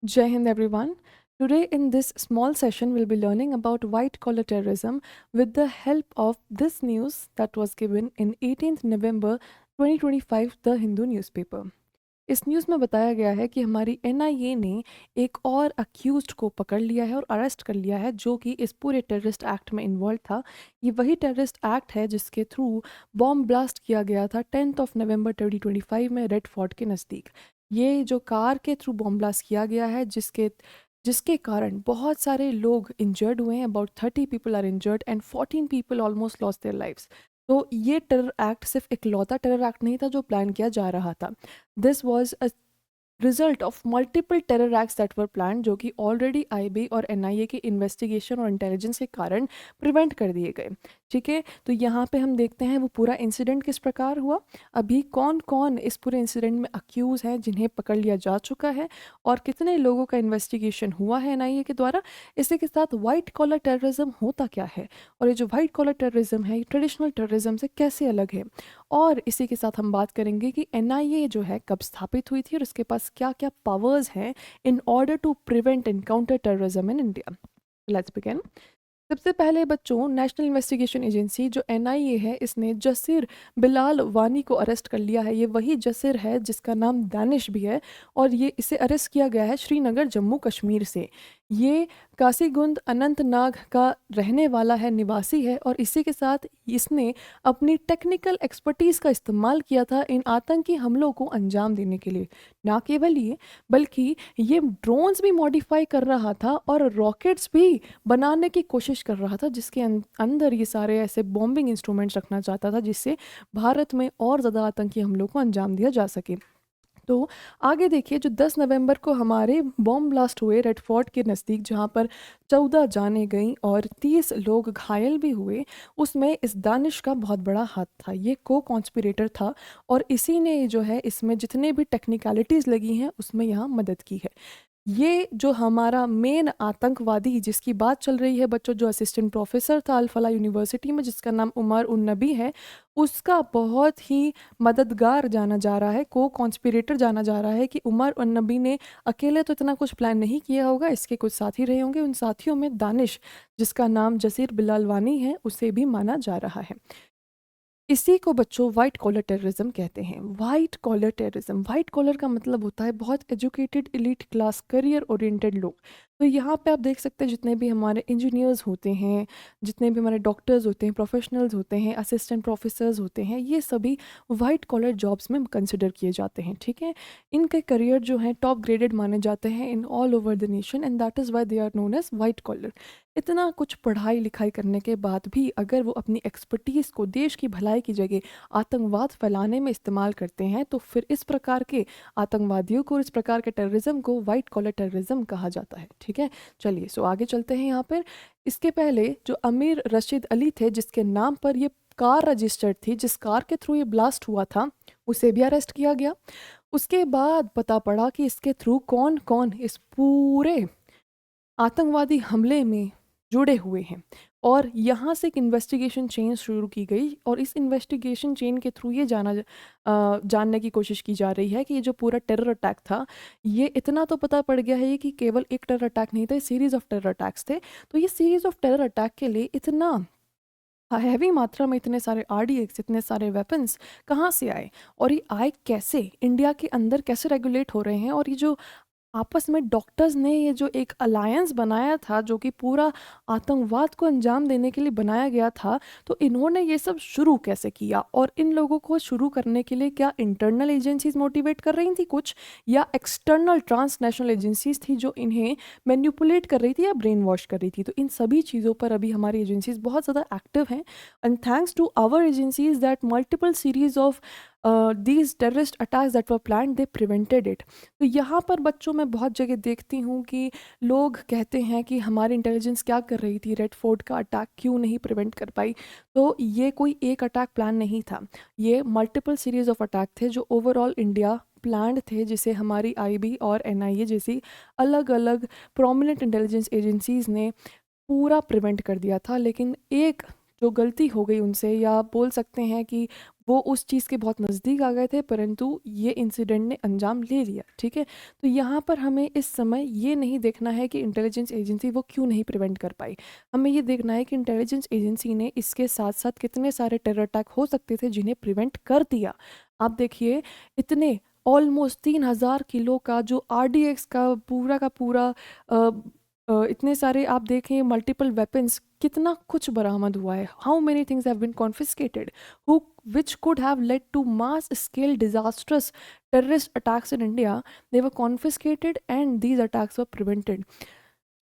Jai Hind everyone. Today in this small session we'll be learning about white collar terrorism with the help of this news that was given in 18th November 2025 The Hindu newspaper. इस news में बताया गया है कि हमारी NIA ने एक और अक्यूज्ड को पकड़ लिया है और अरेस्ट कर लिया है जो कि इस पूरे टेररिस्ट एक्ट में इन्वॉल्व था। ये वही टेररिस्ट एक्ट है जिसके थ्रू बॉम्ब ब्लास्ट किया गया था 10th of November 2025 में रेड फोर्ट के नज़दीक। ये जो कार के थ्रू बॉम्ब ब्लास्ट किया गया है जिसके जिसके कारण बहुत सारे लोग इंजर्ड हुए हैं। About 30 people are injured and 14 people almost lost their lives. तो ये टेरर एक्ट सिर्फ इकलौता टेरर एक्ट नहीं था जो प्लान किया जा रहा था। This was a result of multiple terror acts that were plan जो कि ऑलरेडी आईबी और एनआईए के इन्वेस्टिगेशन और इंटेलिजेंस के कारण प्रिवेंट कर दिए गए। ठीक है, तो यहाँ पे हम देखते हैं वो पूरा इंसिडेंट किस प्रकार हुआ, अभी कौन कौन इस पूरे इंसिडेंट में अक्यूज़ हैं जिन्हें पकड़ लिया जा चुका है और कितने लोगों का इन्वेस्टिगेशन हुआ है एनआईए के द्वारा। इसी के साथ वाइट कॉलर टेररिज्म होता क्या है और ये जो वाइट कॉलर टेररिज्म है ये ट्रेडिशनल टेररिज्म से कैसे अलग है, और इसी के साथ हम बात करेंगे कि एनआईए जो है कब स्थापित हुई थी और उसके पास क्या क्या पावर्स हैं in order to prevent and counter terrorism in India. Let's begin. सबसे पहले बच्चों, नेशनल इन्वेस्टिगेशन एजेंसी जो एनआईए है इसने जसीर बिलाल वानी को अरेस्ट कर लिया है। ये वही जसीर है जिसका नाम दानिश भी है और ये इसे अरेस्ट किया गया है श्रीनगर जम्मू कश्मीर से। ये कासीगुंद अनंतनाग का रहने वाला है, निवासी है, और इसी के साथ इसने अपनी टेक्निकल एक्सपर्टीज़ का इस्तेमाल किया था इन आतंकी हमलों को अंजाम देने के लिए। ना केवल ये बल्कि ये ड्रोन्स भी मॉडिफाई कर रहा था और रॉकेट्स भी बनाने की कोशिश कर रहा था जिसके अंदर ये सारे ऐसे बॉम्बिंग इंस्ट्रूमेंट्स रखना चाहता था जिससे भारत में और ज़्यादा आतंकी हमलों को अंजाम दिया जा सके। तो आगे देखिए, जो 10 नवंबर को हमारे बॉम्ब ब्लास्ट हुए रेड फोर्ट के नज़दीक जहाँ पर 14 जानें गईं और 30 लोग घायल भी हुए, उसमें इस दानिश का बहुत बड़ा हाथ था। ये को कॉन्स्पिरेटर था और इसी ने जो है इसमें जितने भी टेक्निकलिटीज़ लगी हैं उसमें यहाँ मदद की है। ये जो हमारा मेन आतंकवादी जिसकी बात चल रही है बच्चों, जो असिस्टेंट प्रोफेसर था अल-फला यूनिवर्सिटी में जिसका नाम उमर उन नबी है, उसका बहुत ही मददगार जाना जा रहा है, को कॉन्स्पिरेटर जाना जा रहा है कि उमर उन नबी ने अकेले तो इतना कुछ प्लान नहीं किया होगा, इसके कुछ साथी रहे होंगे। उन साथियों में दानिश जिसका नाम जसीर बिलाल वानी है उसे भी माना जा रहा है। इसी को बच्चों वाइट कॉलर टेररिज्म कहते हैं। White collar terrorism, white collar का मतलब होता है बहुत educated elite class career oriented लोग। तो यहाँ पे आप देख सकते हैं जितने भी हमारे इंजीनियर्स होते हैं, जितने भी हमारे डॉक्टर्स होते हैं, प्रोफेशनल्स होते हैं, असिस्टेंट प्रोफेसर्स होते हैं, ये सभी वाइट कॉलर जॉब्स में कंसिडर किए जाते हैं। ठीक है, इनके करियर जो हैं टॉप ग्रेडेड माने जाते हैं in all over the nation and that is why they are known as white collar. इतना कुछ पढ़ाई लिखाई करने के बाद भी अगर वो अपनी एक्सपर्टीज़ को देश की भलाई की जगह आतंकवाद फैलाने में इस्तेमाल करते हैं तो फिर इस प्रकार के आतंकवादियों को, इस प्रकार के टेररिज्म को वाइट कॉलर टेररिज्म कहा जाता है। ठीक है, चलिए सो आगे चलते हैं। यहाँ पर इसके पहले जो अमीर रशीद अली थे जिसके नाम पर ये कार रजिस्टर्ड थी, जिस कार के थ्रू ये ब्लास्ट हुआ था, उसे भी अरेस्ट किया गया। उसके बाद पता पड़ा कि इसके थ्रू कौन कौन इस पूरे आतंकवादी हमले में जुड़े हुए हैं और यहाँ से एक इन्वेस्टिगेशन चेन शुरू की गई और इस इन्वेस्टिगेशन चेन के थ्रू ये जानने की कोशिश की जा रही है कि ये जो पूरा टेरर अटैक था, ये इतना तो पता पड़ गया है कि केवल एक टेरर अटैक नहीं था, ये सीरीज़ ऑफ टेरर अटैक्स थे। तो ये सीरीज़ ऑफ टेरर अटैक के लिए इतना हैवी मात्रा में इतने सारे आरडीएक्स, इतने सारे वेपन्स कहाँ से आए और ये आए कैसे, इंडिया के अंदर कैसे रेगुलेट हो रहे हैं, और ये जो आपस में डॉक्टर्स ने ये जो एक अलायंस बनाया था जो कि पूरा आतंकवाद को अंजाम देने के लिए बनाया गया था, तो इन्होंने ये सब शुरू कैसे किया और इन लोगों को शुरू करने के लिए क्या इंटरनल एजेंसीज मोटिवेट कर रही थी कुछ, या एक्सटर्नल ट्रांसनेशनल एजेंसीज थी जो इन्हें मैन्युपुलेट कर रही थी या ब्रेन वॉश कर रही थी। तो इन सभी चीज़ों पर अभी हमारी एजेंसीज बहुत ज़्यादा एक्टिव हैं and thanks to our agencies that multiple series of these terrorist attacks that were planned, they prevented it। तो यहाँ पर बच्चों मैं बहुत जगह देखती हूँ कि लोग कहते हैं कि हमारी इंटेलिजेंस क्या कर रही थी, रेड फोर्ट का अटैक क्यों नहीं प्रिवेंट कर पाई। तो ये कोई एक अटैक प्लान नहीं था, ये मल्टीपल सीरीज ऑफ अटैक थे जो ओवरऑल इंडिया प्लान्ड थे, जिसे हमारी आईबी और एनआईए जैसी अलग अलग प्रोमिनेंट इंटेलिजेंस एजेंसीज ने पूरा प्रिवेंट कर दिया था। लेकिन एक जो गलती हो गई उनसे, या बोल सकते हैं कि वो उस चीज़ के बहुत नज़दीक आ गए थे, परंतु ये इंसिडेंट ने अंजाम ले लिया। ठीक है, तो यहाँ पर हमें इस समय ये नहीं देखना है कि इंटेलिजेंस एजेंसी वो क्यों नहीं प्रिवेंट कर पाई, हमें ये देखना है कि इंटेलिजेंस एजेंसी ने इसके साथ साथ कितने सारे टेरर अटैक हो सकते थे जिन्हें प्रिवेंट कर दिया। आप देखिए, इतने ऑलमोस्ट 3000 किलो का जो RDX का पूरा अ, इतने सारे आप देखें मल्टीपल वेपन्स, कितना कुछ बरामद हुआ है। How many things have been confiscated who which could have led to mass scale disastrous terrorist attacks in India, they were confiscated and these attacks were prevented.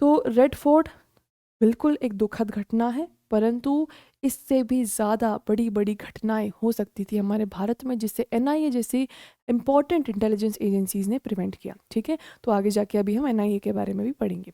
तो रेड फोर्ट बिल्कुल एक दुखद घटना है, परंतु इससे भी ज़्यादा बड़ी बड़ी घटनाएं हो सकती थी हमारे भारत में, जिससे NIA जैसी इंपॉर्टेंट इंटेलिजेंस एजेंसीज ने प्रिवेंट किया। ठीक है, तो आगे जाके अभी हम NIA के बारे में भी पढ़ेंगे।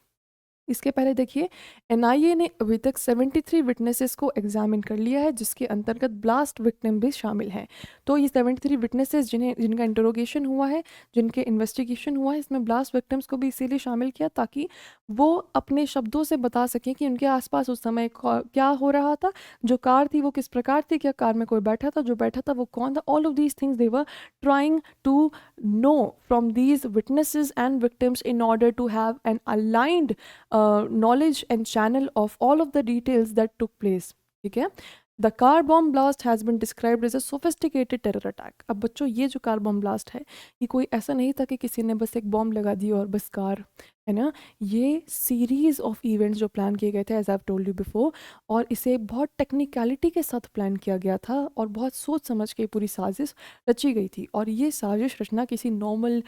इसके पहले देखिए, NIA ने अभी तक 73 विटनेसेस को एग्जामिन कर लिया है, जिसके अंतर्गत ब्लास्ट विक्टिम भी शामिल हैं। तो ये 73 विटनेसेस जिनका इंटरोगेशन हुआ है, जिनके इन्वेस्टिगेशन हुआ है, इसमें ब्लास्ट विक्टिम्स को भी इसीलिए शामिल किया ताकि वो अपने शब्दों से बता सकें कि उनके आसपास उस समय क्या हो रहा था, जो कार थी वो किस प्रकार थी, क्या कार में कोई बैठा था, जो बैठा था वो कौन था। All of these things they were trying to know from these witnesses and victims in order to have an aligned knowledge and channel of all of the details that took place. ठीक है, the car bomb blast has been described as a sophisticated terror attack. अब बच्चों, ये जो car bomb blast है, ये कोई ऐसा नहीं था कि किसी ने बस एक बॉम्ब लगा दी और बस कार, है ना। ये सीरीज ऑफ इवेंट्स जो प्लान किए गए थे, as I have told you before, और इसे बहुत टेक्निकलिटी के साथ प्लान किया गया था और बहुत सोच समझ के पूरी साजिश रची गई थी। और ये साजिश रचना किसी नॉर्मल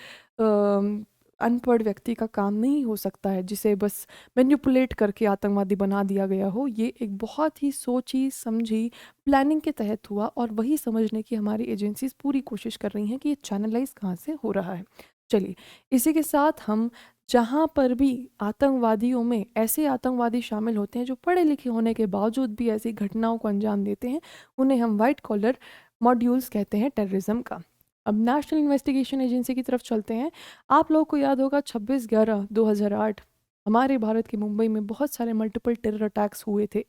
अनपढ़ व्यक्ति का काम नहीं हो सकता है, जिसे बस मैनिपुलेट करके आतंकवादी बना दिया गया हो। ये एक बहुत ही सोची समझी प्लानिंग के तहत हुआ, और वही समझने की हमारी एजेंसीज पूरी कोशिश कर रही हैं कि ये चैनलाइज कहाँ से हो रहा है। चलिए, इसी के साथ हम जहाँ पर भी आतंकवादियों में ऐसे आतंकवादी शामिल होते हैं जो पढ़े लिखे होने के बावजूद भी ऐसी घटनाओं को अंजाम देते हैं, उन्हें हम वाइट कॉलर मॉड्यूल्स कहते हैं टेररिज्म का। अब नेशनल इन्वेस्टिगेशन एजेंसी की तरफ चलते हैं। आप लोगों को याद होगा 26/11/2008 हमारे भारत की मुंबई में बहुत सारे मल्टीपल टेरर अटैक्स हुए थे।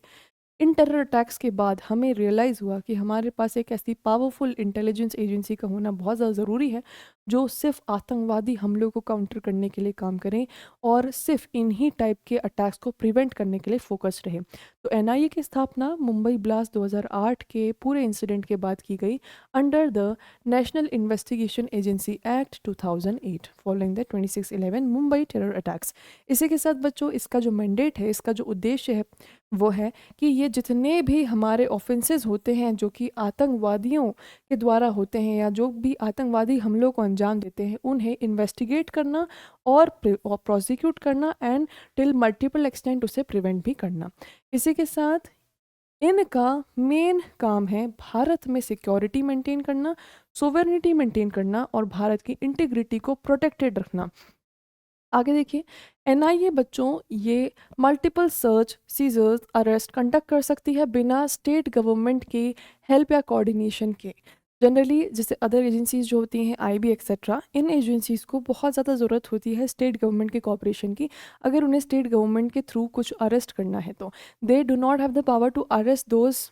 इन टेरर अटैक्स के बाद हमें रियलाइज़ हुआ कि हमारे पास एक ऐसी पावरफुल इंटेलिजेंस एजेंसी का होना बहुत ज़्यादा ज़रूरी है, जो सिर्फ आतंकवादी हमलों को काउंटर करने के लिए काम करें और सिर्फ इन्हीं टाइप के अटैक्स को प्रिवेंट करने के लिए फोकस्ड रहे। तो NIA की स्थापना मुंबई ब्लास्ट 2008 के पूरे इंसिडेंट के बाद की गई, under the national investigation agency act 2008 following the 26/11 Mumbai terror attacks. इसी के साथ बच्चों, इसका जो मैंडेट है, इसका जो उद्देश्य है, वो है कि ये जितने भी हमारे ऑफेंसेस होते हैं जो कि आतंकवादियों के द्वारा होते हैं, या जो भी आतंकवादी हमलों को अंजाम देते हैं, उन्हें इन्वेस्टिगेट करना और प्रोसिक्यूट करना, एंड टिल मल्टीपल एक्सटेंट उसे प्रिवेंट भी करना। इसी के साथ इनका मेन काम है भारत में सिक्योरिटी मेंटेन करना, सोवेरेनिटी मेंटेन करना और भारत की इंटीग्रिटी को प्रोटेक्टेड रखना। आगे देखिए, NIA बच्चों ये multiple search, seizures, arrest conduct कर सकती है बिना स्टेट गवर्नमेंट की हेल्प या कोऑर्डिनेशन के। जनरली जैसे अदर एजेंसीज जो होती हैं, IB एक्सेट्रा, इन एजेंसीज को बहुत ज़्यादा ज़रूरत होती है स्टेट गवर्नमेंट के कोऑपरेशन की। अगर उन्हें स्टेट गवर्नमेंट के थ्रू कुछ अरेस्ट करना है तो they do not have the power to arrest those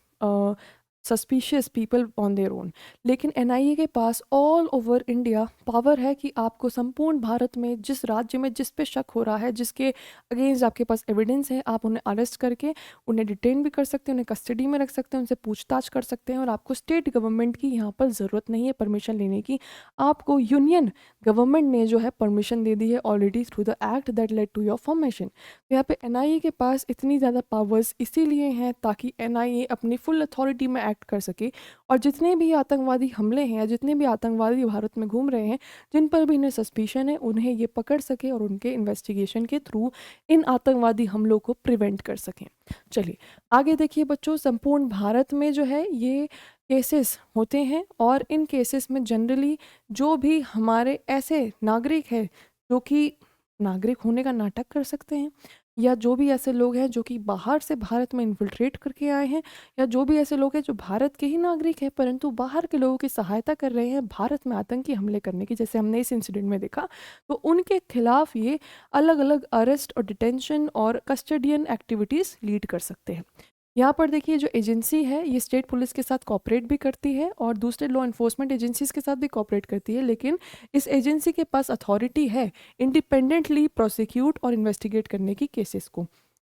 suspicious people on their own. लेकिन NIA के पास ऑल ओवर इंडिया पावर है कि आपको संपूर्ण भारत में जिस राज्य में जिस पे शक हो रहा है, जिसके अगेंस्ट आपके पास एविडेंस है, आप उन्हें अरेस्ट करके उन्हें डिटेन भी कर सकते हैं, उन्हें कस्टडी में रख सकते हैं, उनसे पूछताछ कर सकते हैं, और आपको स्टेट गवर्नमेंट की यहाँ पर ज़रूरत नहीं है परमिशन लेने की। आपको यूनियन गवर्नमेंट ने जो है परमिशन दे दी है already through the act that led to your formation. तो यहाँ पे NIA के पास इतनी ज़्यादा पावर्स इसीलिए हैं ताकि NIA अपनी फुल अथॉरिटी में एक्ट कर सके, और जितने भी आतंकवादी हमले हैं या जितने भी आतंकवादी भारत में घूम रहे हैं, जिन पर भी इन्हें सस्पिशन है, उन्हें ये पकड़ सके और उनके इन्वेस्टिगेशन के थ्रू इन आतंकवादी हमलों को प्रिवेंट कर सकें। चलिए आगे देखिए बच्चों, संपूर्ण भारत में जो है ये केसेस होते हैं, और इन केसेस में जनरली जो भी हमारे ऐसे नागरिक हैं जो कि नागरिक होने का नाटक कर सकते हैं, या जो भी ऐसे लोग हैं जो कि बाहर से भारत में इन्फिल्ट्रेट करके आए हैं, या जो भी ऐसे लोग हैं जो भारत के ही नागरिक हैं परंतु बाहर के लोगों की सहायता कर रहे हैं भारत में आतंकी हमले करने की, जैसे हमने इस इंसिडेंट में देखा, तो उनके खिलाफ ये अलग अलग अरेस्ट और डिटेंशन और कस्टडियन एक्टिविटीज़ लीड कर सकते हैं। यहाँ पर देखिए जो एजेंसी है ये स्टेट पुलिस के साथ कॉपरेट भी करती है और दूसरे लॉ इन्फोर्समेंट एजेंसीज के साथ भी कॉपरेट करती है, लेकिन इस एजेंसी के पास अथॉरिटी है इंडिपेंडेंटली प्रोसिक्यूट और इन्वेस्टिगेट करने की केसेस को।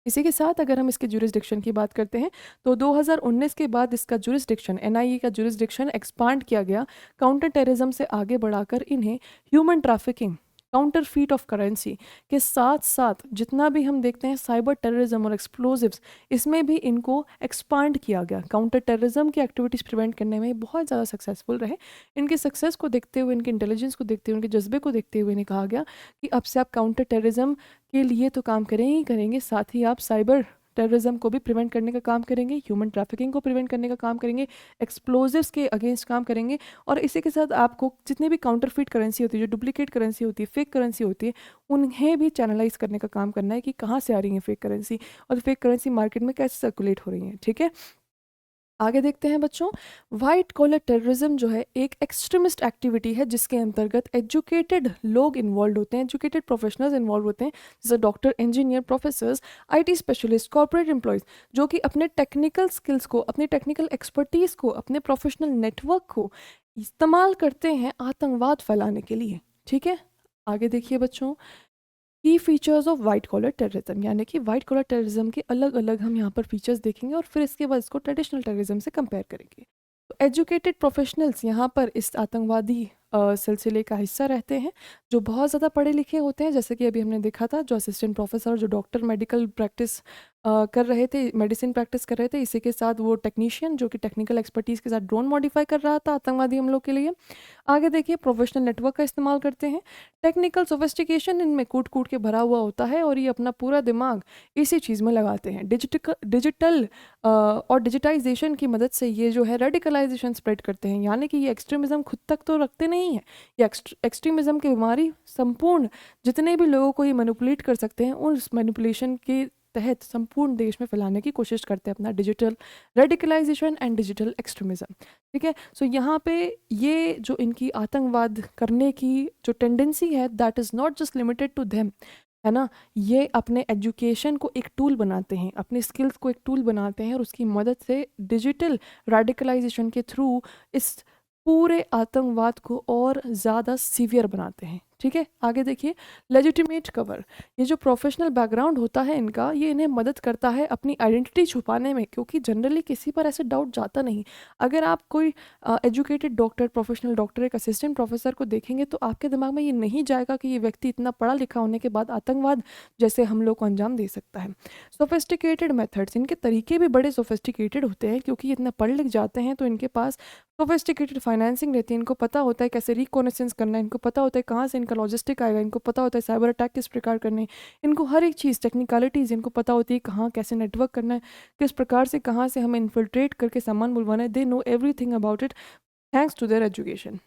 इसी के साथ अगर हम इसके जुरिस्डिक्शन की बात करते हैं तो 2019 के बाद इसका जुरिस्डिक्शन, एनआईए का जुरिस्डिक्शन एक्सपांड किया गया काउंटर टेररिज्म से आगे बढ़ाकर इन्हें human trafficking, counter feet of currency के साथ साथ जितना भी हम देखते हैं साइबर टेररिज्म और एक्सप्लोजिव्स, इसमें भी इनको एक्सपांड किया गया। काउंटर टेररिज्म की एक्टिविटीज़ प्रिवेंट करने में बहुत ज़्यादा सक्सेसफुल रहे। इनके सक्सेस को देखते हुए, इनके इंटेलिजेंस को देखते हुए, उनके जज्बे को देखते हुए इन्हें कहा गया कि अब से आप काउंटर टेररिज्म के लिए तो काम करें ही करेंगे, साथ ही आप साइबर टेररिज्म को भी प्रिवेंट करने का काम करेंगे, ह्यूमन ट्रैफिकिंग को प्रिवेंट करने का काम करेंगे, एक्सप्लोजिव्स के अगेंस्ट काम करेंगे, और इसी के साथ आपको जितनी भी काउंटरफीट करेंसी होती है, जो डुप्लीकेट करेंसी होती है, फेक करेंसी होती है, उन्हें भी चैनलाइज करने का काम करना है कि कहाँ से आ रही है फेक करेंसी और फेक करेंसी मार्केट में कैसे सर्कुलेट हो रही है। ठीक है, आगे देखते हैं बच्चों। वाइट कॉलर टेररिज्म जो है एक एक्सट्रीमिस्ट एक्टिविटी है जिसके अंतर्गत एजुकेटेड लोग इन्वॉल्व होते हैं, एजुकेटेड प्रोफेशनल्स इन्वॉल्व होते हैं, जैसे doctor, engineer, professors, IT specialist, corporate employees, जो कि अपने टेक्निकल स्किल्स को, अपनी टेक्निकल एक्सपर्टीज़ को, अपने प्रोफेशनल नेटवर्क को इस्तेमाल करते हैं आतंकवाद फैलाने के लिए। ठीक है, आगे देखिए बच्चों। Key features of white collar terrorism, यानी कि वाइट कॉलर टेररिज्म के अलग अलग हम यहाँ पर फीचर्स देखेंगे और फिर इसके बाद इसको ट्रेडिशनल टेररिज्म से कंपेयर करेंगे। तो एजुकेटेड प्रोफेशनल्स यहाँ पर इस आतंकवादी सिलसिले का हिस्सा रहते हैं, जो बहुत ज़्यादा पढ़े लिखे होते हैं, जैसे कि अभी हमने देखा था जो असिस्टेंट प्रोफेसर, जो डॉक्टर मेडिकल प्रैक्टिस कर रहे थे, मेडिसिन प्रैक्टिस कर रहे थे, इसी के साथ वो टेक्नीशियन जो कि टेक्निकल एक्सपर्टीज़ के साथ ड्रोन मॉडिफाई कर रहा था आतंकवादी हमलों के लिए। आगे देखिए, प्रोफेशनल नेटवर्क का इस्तेमाल करते हैं, टेक्निकल सोफिस्टिकेशन इनमें कूट कूट के भरा हुआ होता है और ये अपना पूरा दिमाग इसी चीज़ में लगाते हैं। डिजिटल और डिजिटाइजेशन की मदद से ये जो है रेडिकलाइजेशन स्प्रेड करते हैं, यानी कि ये एक्सट्रीमिज़म खुद तक तो रखते नहीं हैं, ये एक्सट्रीमिज़म की बीमारी संपूर्ण जितने भी लोगों को ये मैनिपुलेट कर सकते हैं उस मैनिपुलेशन के तहत संपूर्ण देश में फैलाने की कोशिश करते हैं अपना digital radicalisation and digital extremism. ठीक है, सो यहाँ पे ये जो इनकी आतंकवाद करने की जो टेंडेंसी है, that is not just limited to them, है ना, ये अपने एजुकेशन को एक टूल बनाते हैं, अपने स्किल्स को एक टूल बनाते हैं और उसकी मदद से डिजिटल रेडिकलाइजेशन के थ्रू इस पूरे आतंकवाद को और ज़्यादा सीवियर बनाते हैं। ठीक है, आगे देखिए। लेजिटिमेट कवर, ये जो प्रोफेशनल बैकग्राउंड होता है इनका, ये इन्हें मदद करता है अपनी आइडेंटिटी छुपाने में, क्योंकि जनरली किसी पर ऐसे डाउट जाता नहीं। अगर आप कोई एजुकेटेड डॉक्टर, प्रोफेशनल डॉक्टर, एक असिस्टेंट प्रोफेसर को देखेंगे तो आपके दिमाग में ये नहीं जाएगा कि ये व्यक्ति इतना पढ़ा लिखा होने के बाद आतंकवाद जैसे हमलों को अंजाम दे सकता है। सोफिस्टिकेटेड मेथड्स, इनके तरीके भी बड़े सोफिस्टिकेटेड होते हैं, क्योंकि इतना पढ़ लिख जाते हैं तो इनके पास सोफिस्टिकेटेड फाइनेंसिंग रहती है, इनको पता होता है कैसे रिकॉनेसेंस करना है, इनको पता होता है कहाँ से इनका लॉजिस्टिक आएगा, इनको पता होता है साइबर अटैक किस प्रकार करने हैं, इनको हर एक चीज़ टेक्निकलिटीज़ इनको पता होती है, कहाँ कैसे नेटवर्क करना है, किस प्रकार से कहाँ से हमें इन्फिल्ट्रेट करके सामान बुलवाना है। They know everything about it thanks to their education.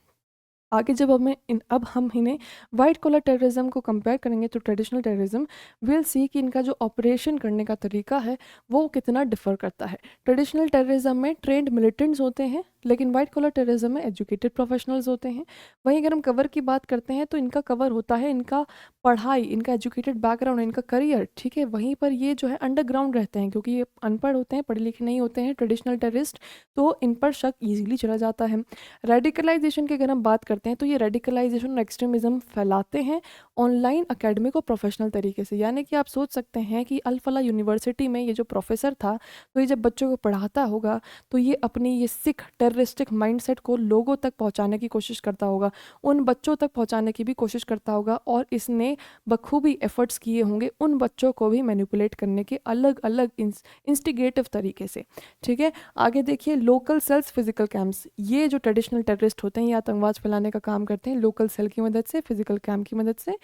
आगे जब अब हम इन्हें वाइट कॉलर टेररिज्म को कंपेयर करेंगे तो ट्रेडिशनल टेररिज्म, विल सी कि इनका जो ऑपरेशन करने का तरीका है वो कितना डिफर करता है। ट्रेडिशनल टेररिज्म में ट्रेंड मिलिटेंट्स होते हैं, लेकिन वाइट कॉलर टेररिज्म में एजुकेटेड प्रोफेशनल्स होते हैं। वहीं अगर हम कवर की बात करते हैं तो इनका कवर होता है इनका पढ़ाई, इनका एजुकेटेड बैकग्राउंड, इनका करियर। ठीक है, वहीं पर ये जो है अंडरग्राउंड रहते हैं, क्योंकि ये अनपढ़ होते हैं, पढ़े लिखे नहीं होते हैं ट्रेडिशनल टेररिस्ट, तो इन पर शक ईजिली चला जाता है। रेडिकलाइजेशन की अगर हम बात करते हैं तो ये रेडिकलाइजेशन और एक्सट्रीमिज्म फैलाते हैं ऑनलाइन, एकेडमिक और प्रोफेशनल तरीके से। यानी कि आप सोच सकते हैं कि अल फला यूनिवर्सिटी में ये जो प्रोफेसर था, तो ये जब बच्चों को पढ़ाता होगा तो ये अपनी ये सिख टेररिस्टिक माइंडसेट को लोगों तक पहुंचाने की कोशिश करता होगा, उन बच्चों तक पहुंचाने की भी कोशिश करता होगा, और इसने बखूबी एफर्ट्स किए होंगे उन बच्चों को भी मैनिपुलेट करने के अलग अलग इंस्टिगेटिव तरीके से। ठीक है, आगे देखिए। लोकल सेल्स, फिजिकल कैंप्स, ये जो ट्रेडिशनल टेररिस्ट होते हैं ये आतंकवाद फैलाने का काम करते हैं लोकल सेल की मदद से, फिजिकल कैंप की मदद से।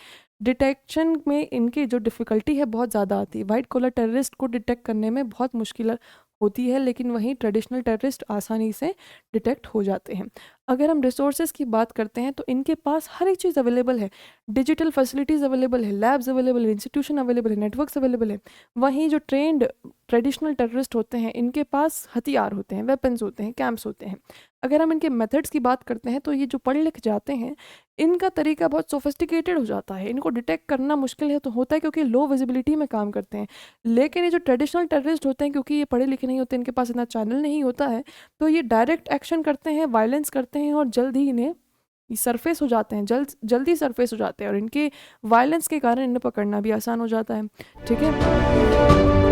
डिटेक्शन में इनकी जो डिफ़िकल्टी है बहुत ज़्यादा आती है, वाइट कॉलर टेररिस्ट को डिटेक्ट करने में बहुत मुश्किल होती है, लेकिन वहीं ट्रेडिशनल टेररिस्ट आसानी से डिटेक्ट हो जाते हैं। अगर हम रिसोर्सेज की बात करते हैं तो इनके पास हर एक चीज़ अवेलेबल है, डिजिटल फैसिलिटीज़ अवेलेबल है, लैब्स अवेलेबल है, इंस्टीट्यूशन अवेलेबल है, नेटवर्क्स अवेलेबल है। वहीं जो ट्रेंड ट्रेडिशनल टेररिस्ट होते हैं इनके पास हथियार होते हैं, वेपन्स होते हैं, कैंप्स होते हैं। अगर हम इनके मेथड्स की बात करते हैं तो ये जो पढ़ लिख जाते हैं इनका तरीका बहुत सोफिस्टिकेटेड हो जाता है, इनको डिटेक्ट करना मुश्किल है तो होता है क्योंकि लो विजिबिलिटी में काम करते हैं। लेकिन ये जो ट्रेडिशनल टेररिस्ट होते हैं क्योंकि ये पढ़े लिखे नहीं होते, इनके पास इतना चैनल नहीं होता है, तो ये डायरेक्ट एक्शन करते हैं, वायलेंस करते हैं और जल्द ही इन्हें सरफेस हो जाते हैं, जल्दी सरफेस हो जाते हैं और इनके वायलेंस के कारण इन्हें पकड़ना भी आसान हो जाता है। ठीक है।